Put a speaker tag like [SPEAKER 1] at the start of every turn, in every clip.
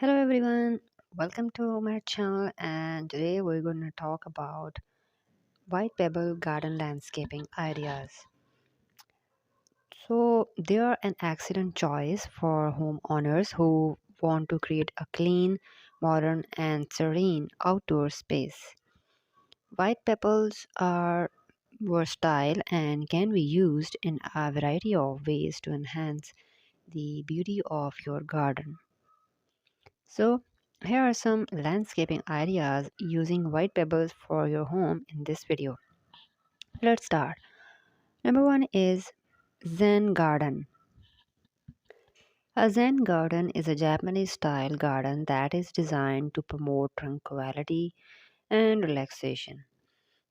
[SPEAKER 1] Hello everyone, welcome to my channel and today we're going to talk about white pebble garden landscaping ideas. So they are an excellent choice for homeowners who want to create a clean, modern and serene outdoor space. White pebbles are versatile and can be used in a variety of ways to enhance the beauty of your garden. So, here are some landscaping ideas using white pebbles for your home in this video. Let's start. Number one is Zen Garden. A Zen garden is a Japanese style garden that is designed to promote tranquility and relaxation.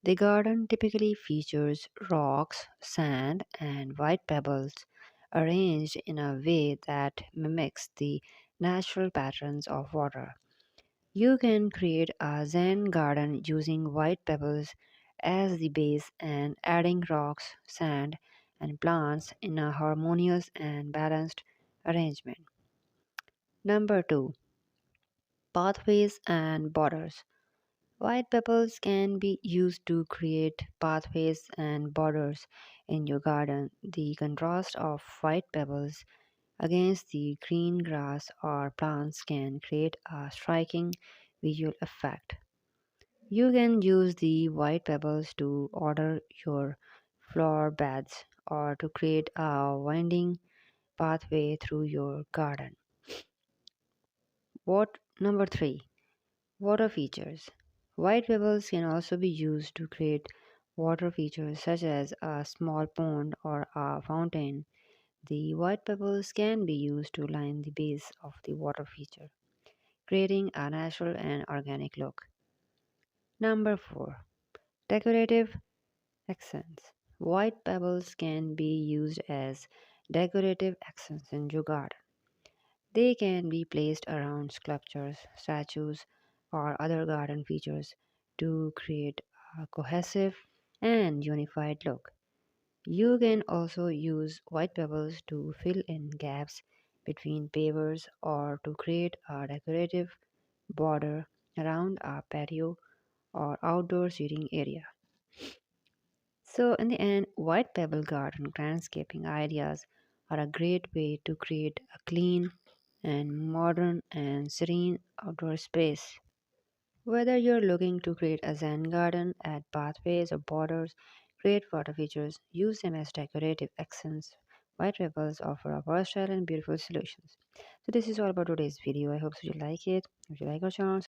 [SPEAKER 1] The garden typically features rocks, sand, and white pebbles arranged in a way that mimics the natural patterns of water. You can create a Zen garden using white pebbles as the base and adding rocks, sand, and plants in a harmonious and balanced arrangement. Number 2. Pathways and borders. White pebbles can be used to create pathways and borders in your garden. The contrast of white pebbles against the green grass or plants can create a striking visual effect. You can use the white pebbles to order your flower beds or to create a winding pathway through your garden. What number 3? Water features. White pebbles can also be used to create water features such as a small pond or a fountain. The white pebbles can be used to line the base of the water feature, creating a natural and organic look. Number 4. Decorative accents. White pebbles can be used as decorative accents in your garden. They can be placed around sculptures, statues, or other garden features to create a cohesive and unified look. You can also use white pebbles to fill in gaps between pavers or to create a decorative border around a patio or outdoor seating area. So, in the end, white pebble garden landscaping ideas are a great way to create a clean and modern and serene outdoor space. Whether you're looking to create a Zen garden, add pathways or borders, create water features, use them as decorative accents, white pebbles offer a versatile and beautiful solutions. So, this is all about today's video. I hope so you like it. If you like our channel,